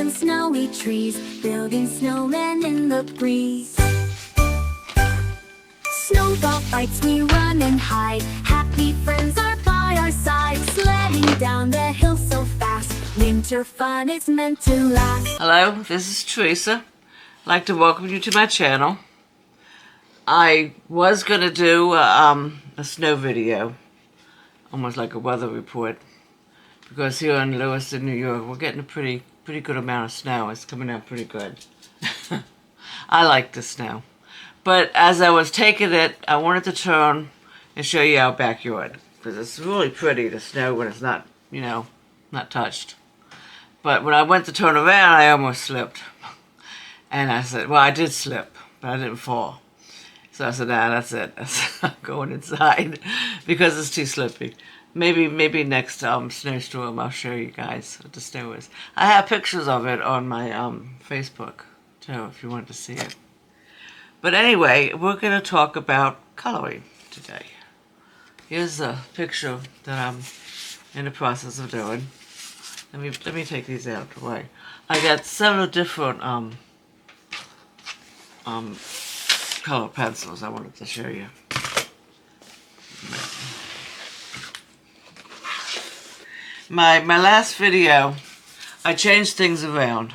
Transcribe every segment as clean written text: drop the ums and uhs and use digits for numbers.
and snowy trees, building snowmen in the breeze. Snowball fights, we run and hide, happy friends are by our side, sledding down the hill so fast, winter fun is meant to last. Hello, this is Teresa. I'd like to welcome you to my channel. I was going to do a snow video, almost like a weather report, because here in Lewiston, New York, we're getting a pretty good amount of snow. It's coming out pretty good. I like the snow. But as I was taking it, I wanted to turn and show you our backyard, because it's really pretty, the snow, when it's not, not touched. But when I went to turn around, I almost slipped. And I said, well, I did slip, but I didn't fall. So I said, nah, that's it. I'm going inside because it's too slippy. Maybe next snowstorm I'll show you guys what the snow is. I have pictures of it on my Facebook too, if you want to see it. But anyway, we're going to talk about coloring today. Here's a picture that I'm in the process of doing. Let me take these out of the way. I got several different color pencils I wanted to show you. My last video, I changed things around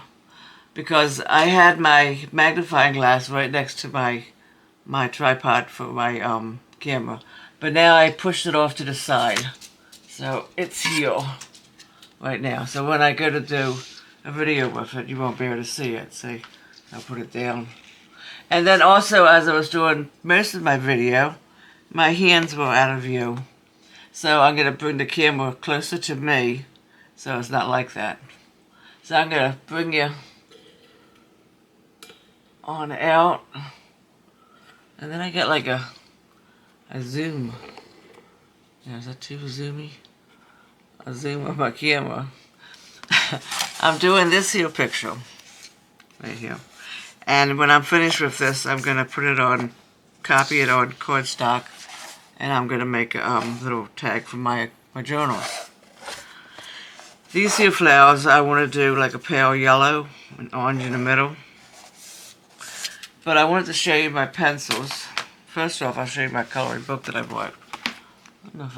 because I had my magnifying glass right next to my tripod for my camera, but now I pushed it off to the side, so it's here right now. So when I go to do a video with it, you won't be able to see it. See, I'll put it down. And then also, as I was doing most of my video, my hands were out of view. So I'm going to bring the camera closer to me, so it's not like that. So I'm going to bring you on out. And then I get like a zoom. Yeah, is that too zoomy? A zoom of my camera. I'm doing this here picture. Right here. And when I'm finished with this, I'm going to put it on, copy it on cardstock, and I'm going to make a little tag for my journal. These here flowers, I want to do like a pale yellow and orange in the middle. But I wanted to show you my pencils. First off, I'll show you my coloring book that I bought. I don't know if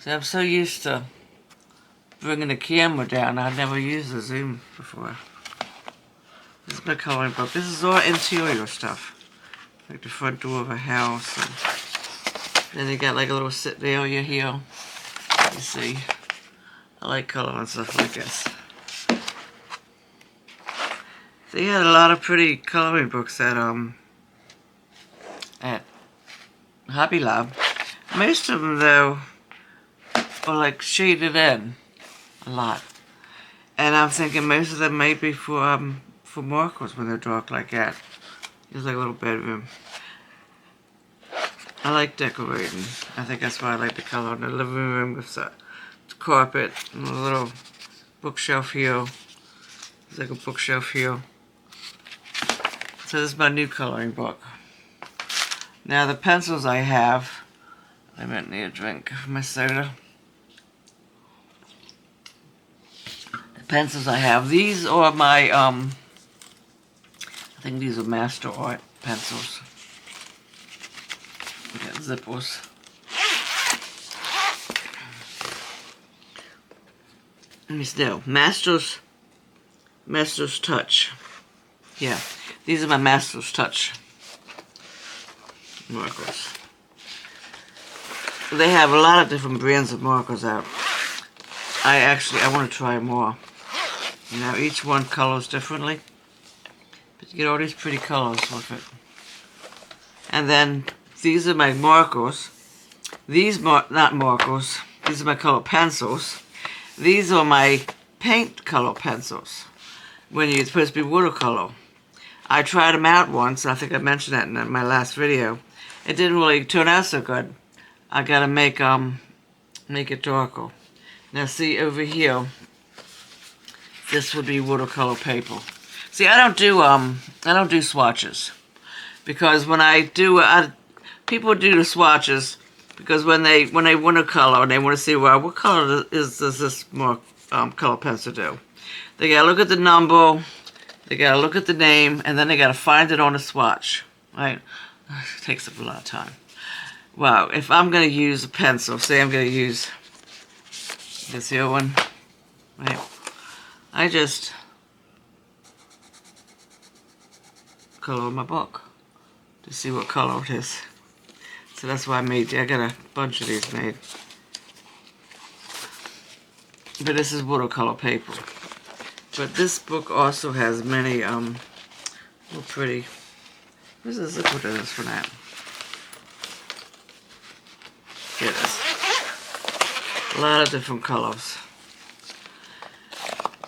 I'm so used to bringing the camera down, I've never used a zoom before. This is my coloring book. This is all interior stuff. Like the front door of a house. And then you got like a little sitting area here. You see. I like coloring stuff like this. They had a lot of pretty coloring books at Hobby Lobby. Most of them though are like shaded in a lot. And I'm thinking most of them may be for markers when they're dark like that. It's like a little bedroom. I like decorating. I think that's why I like the color in the living room with the carpet and a little bookshelf here. There's like a bookshelf here. So this is my new coloring book. Now the pencils I have, I might need a drink of my soda. The pencils I have, these are my I think these are Master Art pencils. We got zippers. Let me see. Master's Touch. Yeah, these are my Master's Touch markers. They have a lot of different brands of markers out. I want to try more. You know, each one colors differently. You get all these pretty colors with it. And then these are my markers. These not markers. These are my color pencils. These are my paint color pencils. When you're supposed to be watercolor. I tried them out once. I think I mentioned that in my last video. It didn't really turn out so good. I gotta make it darker. Now see over here. This would be watercolor paper. See, I don't do swatches, because when I do, people do the swatches because when they watercolor and they want to see, well, what color does this more color pencil do? They gotta look at the number, they gotta look at the name, and then they gotta find it on a swatch, right? It takes up a lot of time. Wow, if I'm gonna use a pencil, say I'm gonna use this here one, right? I just color my book to see what color it is. So that's why I got a bunch of these made. But this is watercolor paper. But this book also has many, little pretty, where's the zipper to this for that? Here it is. A lot of different colors.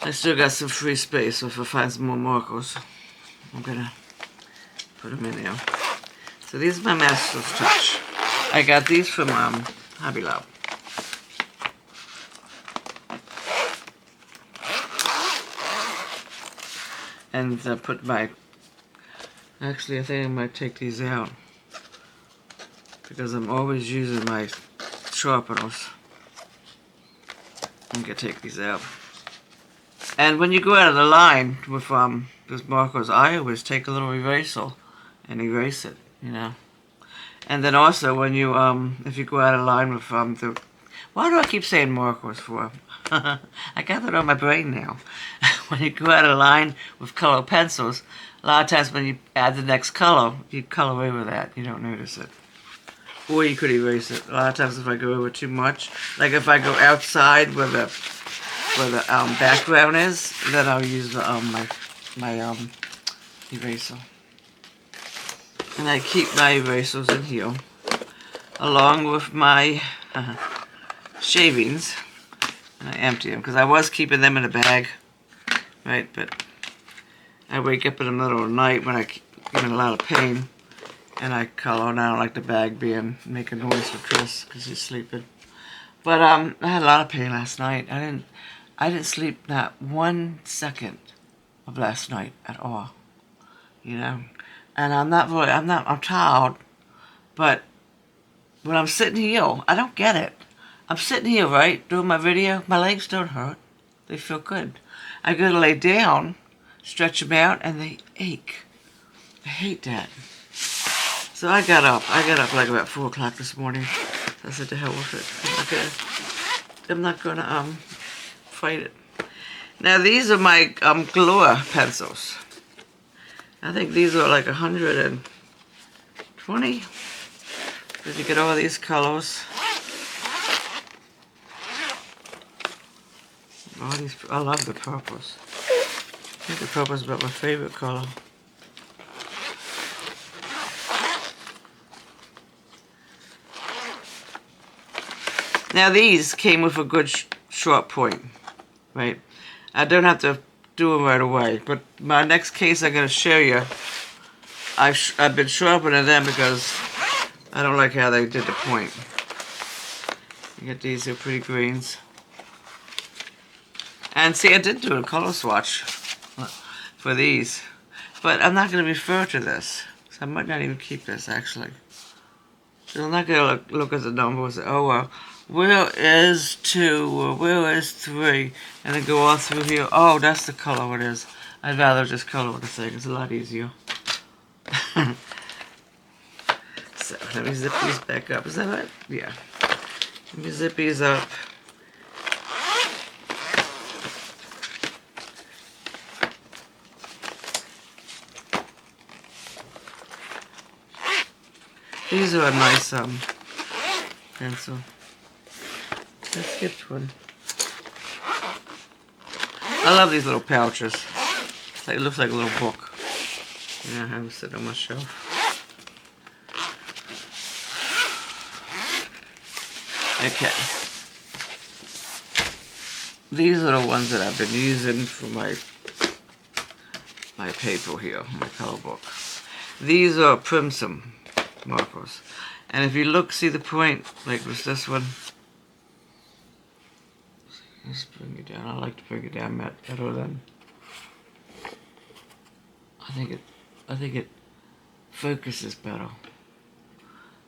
I still got some free space, so if I find some more markers, I'm gonna put them in there. So these are my Master's Touch. I got these from Hobby Lobby. And I put my, actually I think I might take these out because I'm always using my sharpeners. I'm gonna take these out. And when you go out of the line with those markers, I always take a little eraser and erase it, you know. And then also when you, if you go out of line with the, why do I keep saying markers for? I got that on my brain now. When you go out of line with color pencils, a lot of times when you add the next color, you color over that. You don't notice it. Or you could erase it. A lot of times if I go over too much, like if I go outside where the background is, then I'll use the, my eraser. And I keep my erasers in here, along with my shavings. And I empty them, because I was keeping them in a bag, right? But I wake up in the middle of the night when I'm in a lot of pain, and I color, and I don't like the bag making noise for Chris, because he's sleeping. But I had a lot of pain last night. I didn't sleep not 1 second of last night at all, you know. And I'm tired, but when I'm sitting here, I don't get it. I'm sitting here, right, doing my video. My legs don't hurt. They feel good. I go to lay down, stretch them out, and they ache. I hate that. So I got up like about 4 o'clock this morning. I said, to hell with it. I'm not gonna fight it. Now these are my Galore pencils. I think these are like 120. Because you get all these colors. I love the purples. I think the purple's about my favorite color. Now these came with a good short point, right? I don't have to do them right away, but my next case I'm going to show you, I've been sharpening them because I don't like how they did the point. You get these, they're pretty greens. And see, I did do a color swatch for these, but I'm not going to refer to this, so I might not even keep this actually. So I'm not going to look at the numbers. Oh well, where is 2 or where is 3, and then go all through here. Oh, that's the color it is. I'd rather just color the thing. It's a lot easier. So let me zip these back up. Is that right? Yeah. Let me zip these up. These are a nice pencil. I skipped one. I love these little pouches. It's like, it looks like a little book. Yeah, I have them sitting on my shelf. Okay. These are the ones that I've been using for my paper here, my color book. These are Primson markers. And if you look, see the point, like with this one. Let's bring it down. I like to bring it down better than. I think it focuses better.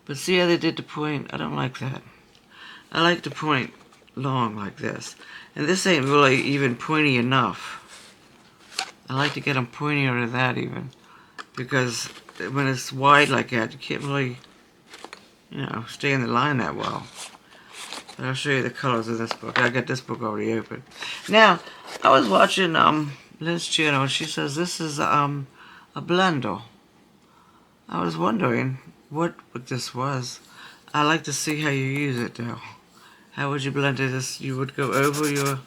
But see how they did the point? I don't like that. I like the point long like this. And this ain't really even pointy enough. I like to get them pointier than that even, because when it's wide like that, you can't really, you know, stay in the line that well. But I'll show you the colors of this book. I got this book already open. Now, I was watching Liz channel, and she says this is a blender. I was wondering what this was. I like to see how you use it though. How would you blend it? This you would go over your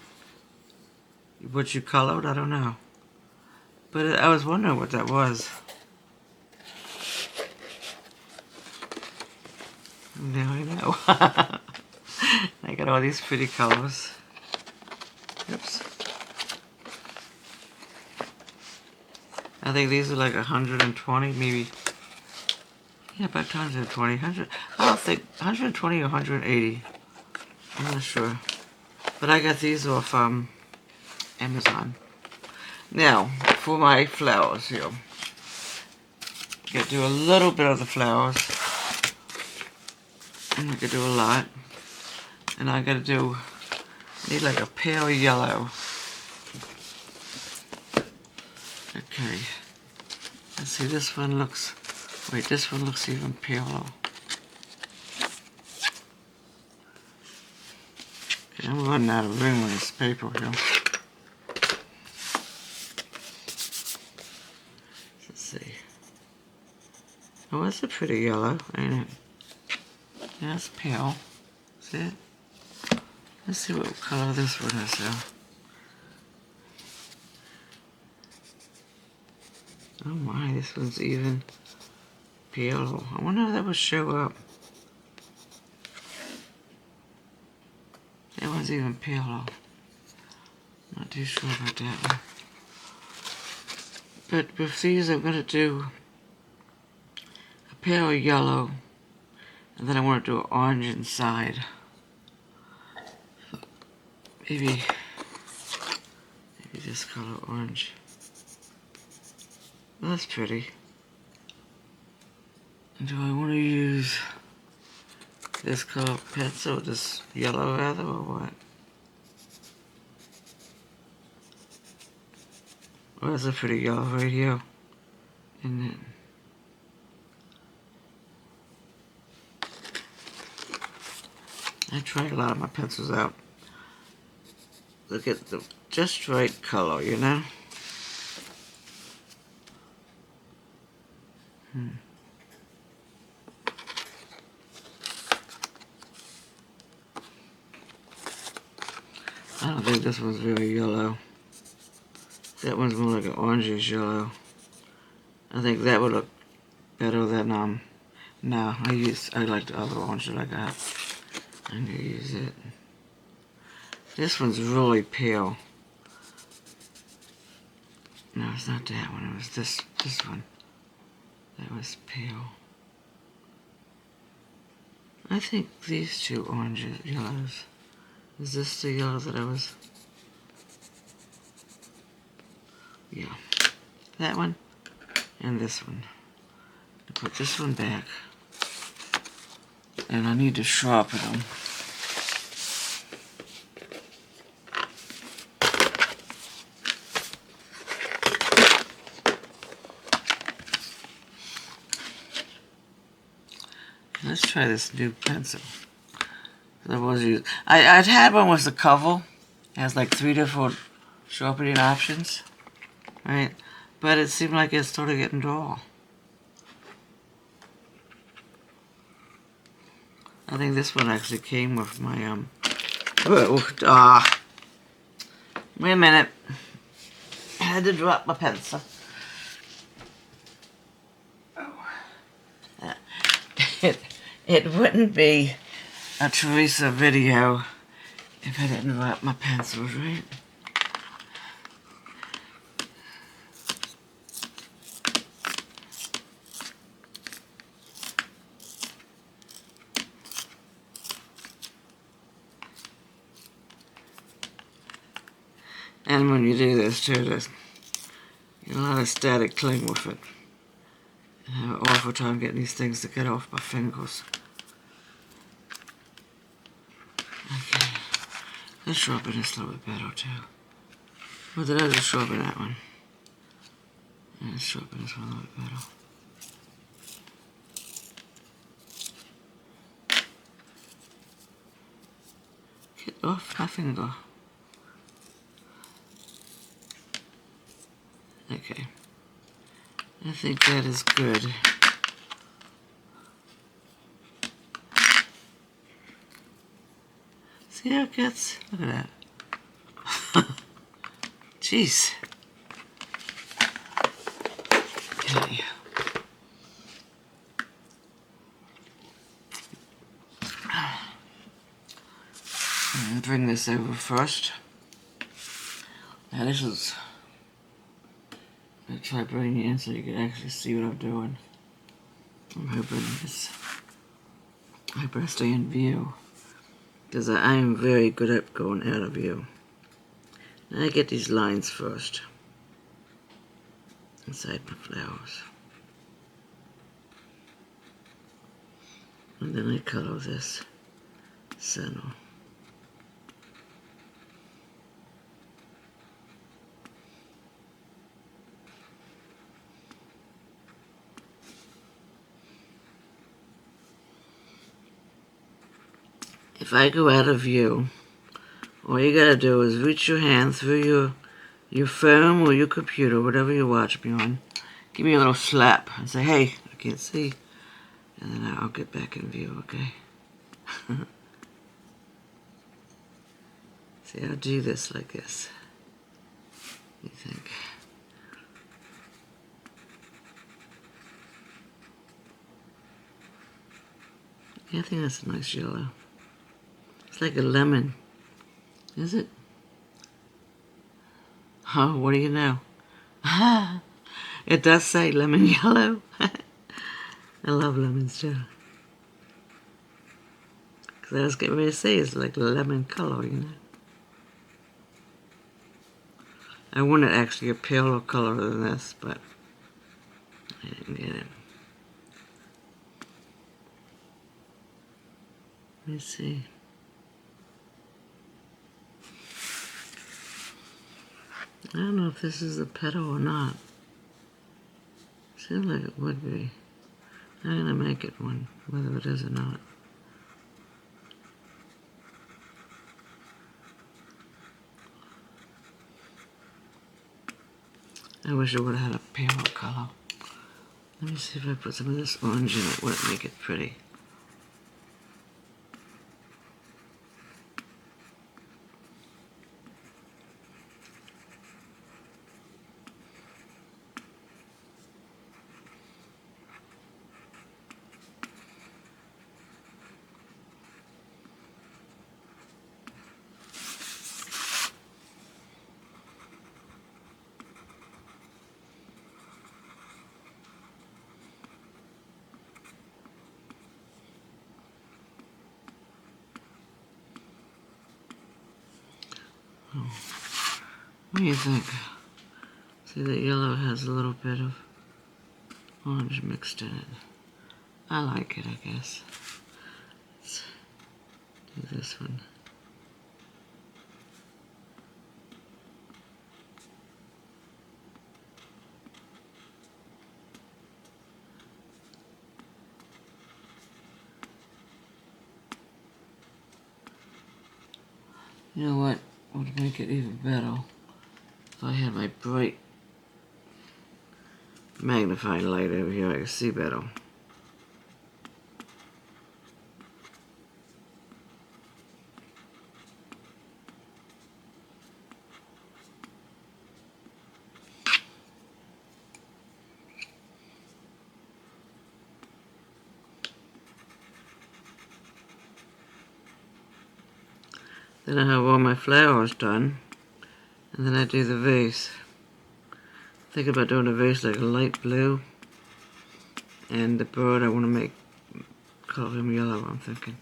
what you colored? I don't know. But I was wondering what that was. Now I know. I got all these pretty colors. Oops. I think these are like 120, maybe. Yeah, about 120, 100. I don't think 120 or 180. I'm not sure. But I got these off Amazon. Now, for my flowers here. I gotta do a little bit of the flowers. And I could do a lot. And I gotta need like a pale yellow. Okay. Let's see, this one looks, wait, this one looks even paler. Okay, I'm running out of room on this paper here. Let's see. Oh, that's a pretty yellow, ain't it? Yeah, it's pale. See it? Let's see what color this one is though. Oh my, this one's even pale. I wonder if that would show up. That one's even paler. Not too sure about that one. But with these I'm going to do a pale yellow, and then I want to do an orange inside. Maybe this color orange. Well, that's pretty. Do I want to use this color pencil, this yellow rather, or what? Well, that's a pretty yellow right here, isn't it? I try a lot of my pencils out. Look at the just right color, you know? I don't think this one's very yellow. That one's more like an orangish yellow. I think that would look better than no, I like the other orange that I got. I'm gonna use it. This one's really pale. No, it's not that one. It was this one. That was pale. I think these two orange yellows. Is this the yellow that I was? Yeah. That one and this one. I put this one back. And I need to sharpen them. Let's try this new pencil. I'd had one with the cover. It has like 3 different sharpening options, right? But it seemed like it started getting dull. I think this one actually came with my wait a minute. I had to drop my pencil. It wouldn't be a Teresa video if I didn't drop my pencils, right? And when you do this too, there's a lot of static cling with it. I have an awful time getting these things to get off my fingers. Okay, let's sharpen this a little bit better too. What did I just sharpen that one? And sharpen this one a little better. Get off my finger. Okay. I think that is good. See how it gets? Look at that. Jeez. Okay. I'm gonna bring this over first. Now this is... I'll try bringing it in so you can actually see what I'm doing. I'm hoping I stay in view. Because I am very good at going out of view. Now I get these lines first. Inside my flowers. And then I color this center. If I go out of view, all you gotta do is reach your hand through your phone or your computer, whatever you watch me on. Give me a little slap and say, hey, I can't see. And then I'll get back in view, okay? See, I'll do this like this. What do you think? Yeah, I think that's a nice yellow. It's like a lemon. Is it? Oh, what do you know? It does say lemon yellow. I love lemons too. Because I was getting ready to say it's like lemon color, you know. I wanted actually a paler color than this, but I didn't get it. Let me see. I don't know if this is a petal or not. Seems like it would be. I'm gonna make it one, whether it is or not. I wish it would have had a paler color. Let me see if I put some of this orange in it, would it make it pretty? What do you think? See, the yellow has a little bit of orange mixed in it. I like it, I guess. Let's do this one. You know what would make it even better? If I had my bright magnifying light over here, I could see better. Then I have all my flowers done, and then I do the vase. Think about doing a vase like a light blue, and the bird I want to make color him yellow, I'm thinking.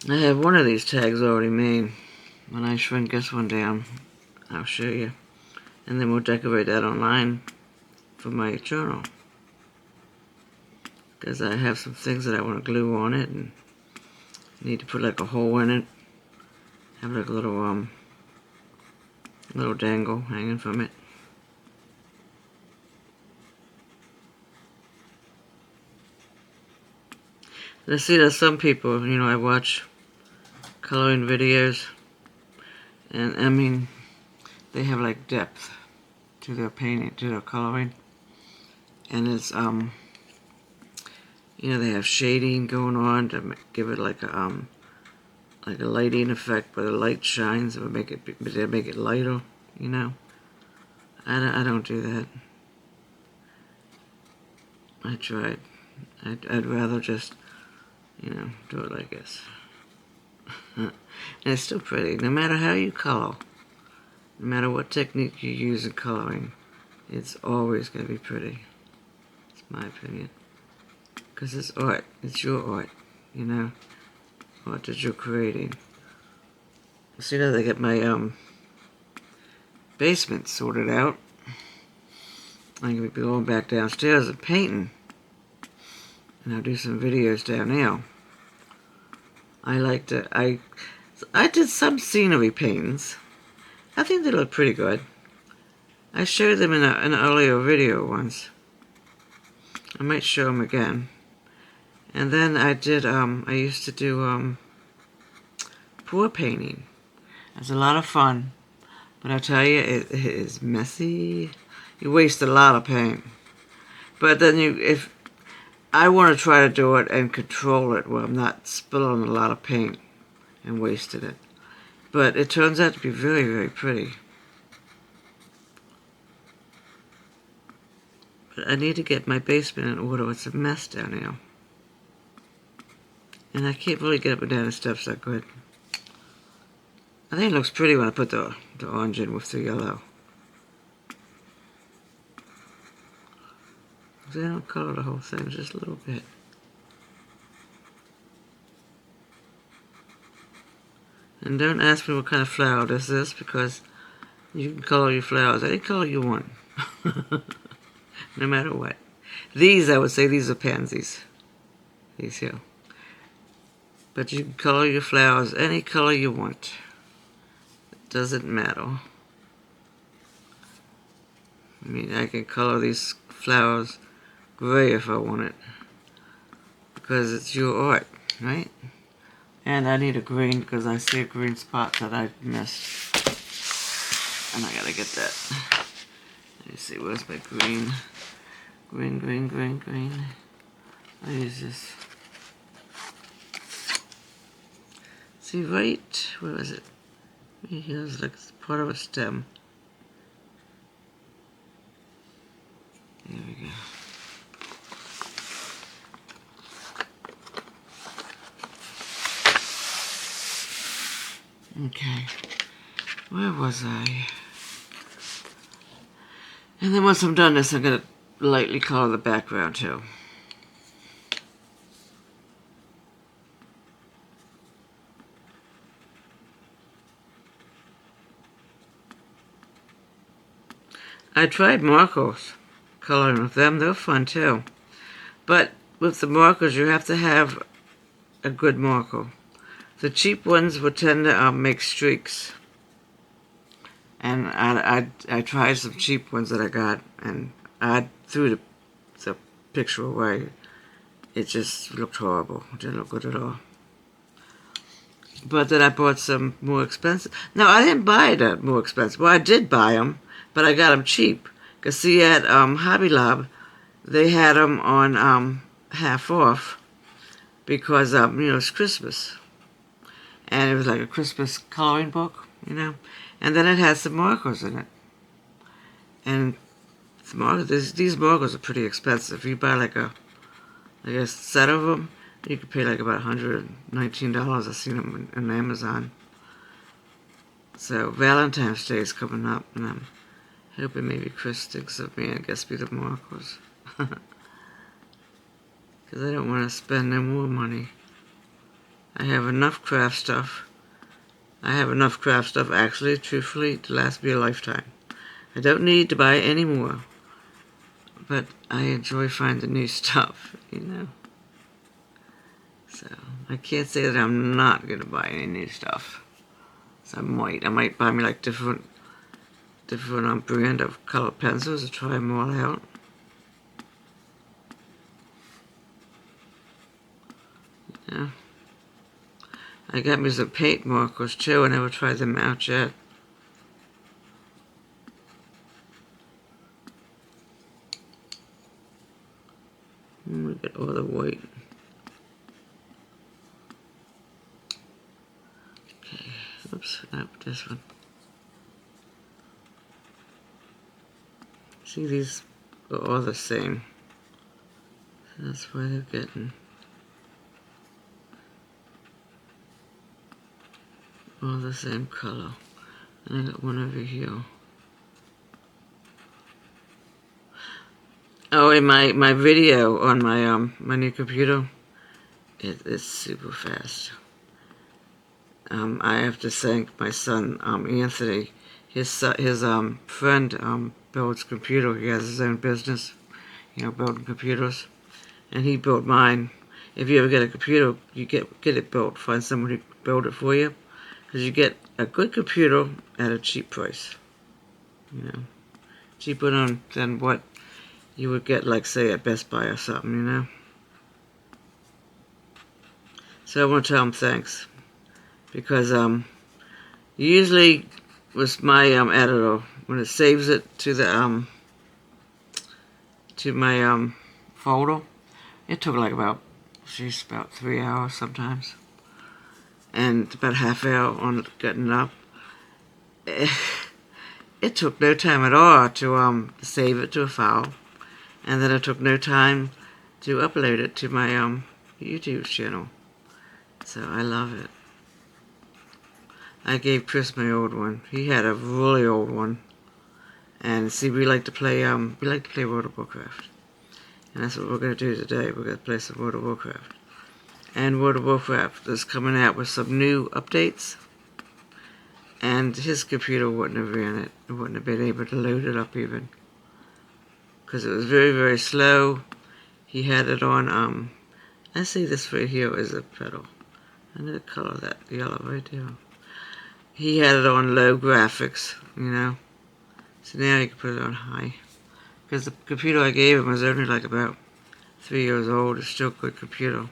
I have one of these tags already made. When I shrink this one down, I'll show you. And then we'll decorate that online for my journal. Because I have some things that I want to glue on it, and need to put like a hole in it. Have like a little dangle hanging from it. I see that some people, you know, I watch coloring videos, and I mean, they have like depth to their painting, to their coloring, and it's you know, they have shading going on to give it like a lighting effect, where the light shines, it would make it lighter, you know. I don't do that. I tried. I'd rather just, you know, do it like this. And it's still pretty, no matter how you color, no matter what technique you use in coloring, it's always going to be pretty. It's my opinion. Because it's art. It's your art, you know. Art that you're creating. See, now I get my basement sorted out. I'm going to be going back downstairs and painting. And I'll do some videos down there. I did some scenery paintings. I think they look pretty good. I showed them in an earlier video once. I might show them again. And then I used to do pour painting. It's a lot of fun. But I tell you, it is messy. You waste a lot of paint. But then if I want to try to do it and control it where I'm not spilling a lot of paint and wasting it. But it turns out to be very, very pretty. But I need to get my basement in order. It's a mess down here. And I can't really get up and down the steps that good. I think it looks pretty when I put the orange in with the yellow. I don't color the whole thing, just a little bit. And don't ask me what kind of flower this is, because you can color your flowers any color you want. No matter what. These, I would say, these are pansies. These here. But you can color your flowers any color you want. It doesn't matter. I mean, I can color these flowers gray if I want it, because it's your art, right? And I need a green because I see a green spot that I missed, and I gotta get that. Let me see, where's my green? Green. I use this. See, right, where is it? Here's like part of a stem. There we go. Okay, where was I? And then once I'm done this, I'm going to lightly color the background too. I tried markers, coloring with them. They're fun too. But with the markers, you have to have a good marker. The cheap ones would tend to make streaks. And I tried some cheap ones that I got, and I threw the picture away. It just looked horrible. It didn't look good at all. But then I bought some more expensive. No, I didn't buy that more expensive. Well, I did buy them, but I got them cheap. Because see, at Hobby Lobby, they had them on half off because, you know, it's Christmas. And it was like a Christmas coloring book, you know. And then it has some markers in it. And the markers, these markers are pretty expensive. You buy like a set of them, you could pay like about $119. I've seen them on Amazon. So Valentine's Day is coming up, and I'm hoping maybe Chris thinks of me and gets me the markers. Because I don't want to spend no more money. I have enough craft stuff. I have enough craft stuff, actually, truthfully, to last me a lifetime. I don't need to buy any more, but I enjoy finding new stuff, you know. So I can't say that I'm not gonna buy any new stuff. So I might buy me like different brand of colored pencils to try them all out. Yeah. I got me some paint markers too. I never tried them out yet. Look at all the white. Okay, oops, not this one. See, these are all the same. So that's why they're getting all the same color. And I got one over here. Oh, and my video on my new computer, it's super fast. I have to thank my son Anthony. His friend builds computer. He has his own business, you know, building computers, and he built mine. If you ever get a computer, you get it built. Find someone who can build it for you, because you get a good computer at a cheap price. You know, cheaper than what you would get, like, say, at Best Buy or something, you know. So I want to tell him thanks, because usually with my editor, when it saves it to the to my folder, it took like about 3 hours sometimes, and about half hour on getting it up. It took no time at all to save it to a file, and then it took no time to upload it to my YouTube channel. So I love it. I gave Chris my old one. He had a really old one, and see, we like to play World of Warcraft, and that's what we're gonna do today. We're gonna play some World of Warcraft, and World of Warcraft is coming out with some new updates. And his computer wouldn't have ran it. It wouldn't have been able to load it up even, because it was very, very slow. He had it on, I see this right here is a pedal. I'm going to color that yellow right there. He had it on low graphics, you know. So now you can put it on high. Because the computer I gave him was only like about 3 years old. It's still a good computer.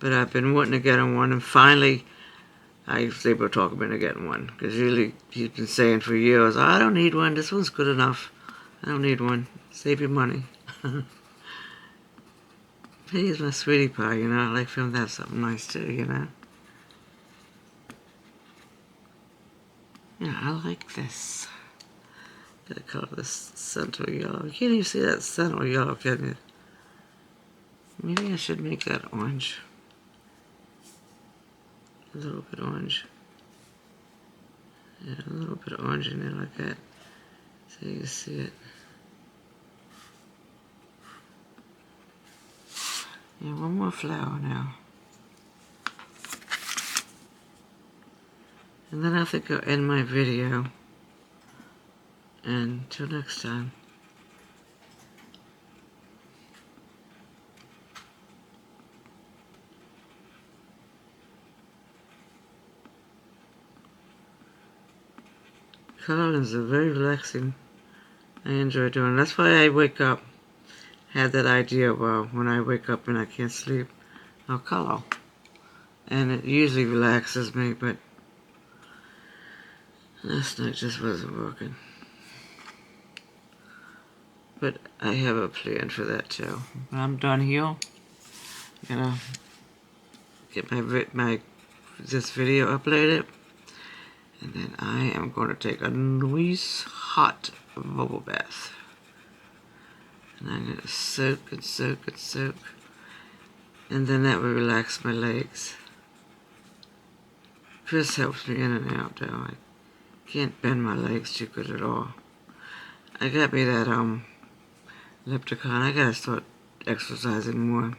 But I've been wanting to get him one, and finally I was able to talk him into getting one. Because usually he's been saying for years, I don't need one, this one's good enough. I don't need one. Save your money. He's my sweetie pie, you know. I like for him to have something nice too, you know. Yeah, I like this. Gotta color this center yellow. You can't even see that center yellow, can you? Maybe I should make that orange. A little bit orange. Yeah, a little bit of orange in there like that. So you can see it. Yeah, one more flower now. And then I think I'll end my video. And until next time. Colors are very relaxing. I enjoy doing it. That's why I wake up. Had that idea, well, when I wake up and I can't sleep, I'll color. And it usually relaxes me, but last night just wasn't working. But I have a plan for that too. When I'm done here, I'm gonna get this video uploaded, and then I am going to take a nice hot bubble bath. And I'm going to soak and soak and soak. And then that will relax my legs. Chris helps me in and out though. I can't bend my legs too good at all. I got me that ellipticon. I gotta start exercising more.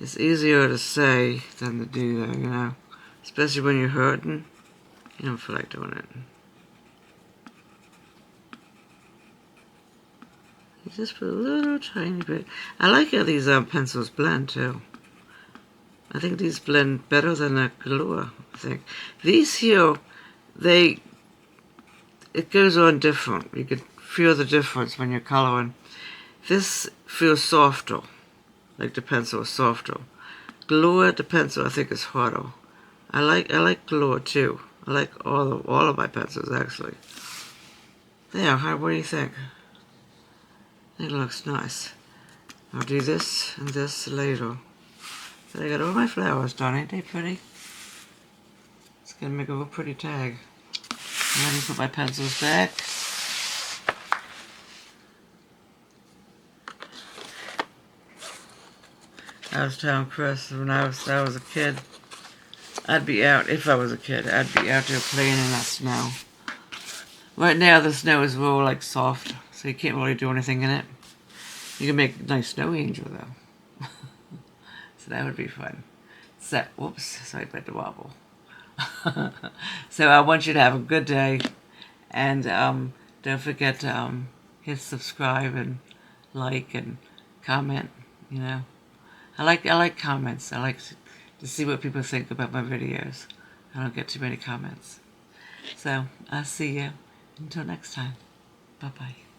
It's easier to say than to do though, you know. Especially when you're hurting. You don't feel like doing it. You just put a little tiny bit. I like how these pencils blend too. I think these blend better than the Galua, I think. These here, it goes on different. You can feel the difference when you're coloring. This feels softer, like the pencil is softer. Galua, the pencil, I think is harder. I like Galua too. I like all of my pencils actually. There, what do you think? I think it looks nice. I'll do this and this later. But I got all my flowers done, ain't they pretty? It's gonna make a real pretty tag. Let me put my pencils back. I was telling Chris when I was a kid, I'd be out, if I was a kid, I'd be out there playing in that snow. Right now the snow is real like soft, so you can't really do anything in it. You can make a nice snow angel though. So that would be fun. So, whoops, sorry about the wobble. So I want you to have a good day, and don't forget to hit subscribe and like and comment. You know, I like comments. I like to see what people think about my videos. I don't get too many comments. So I'll see you until next time. Bye bye.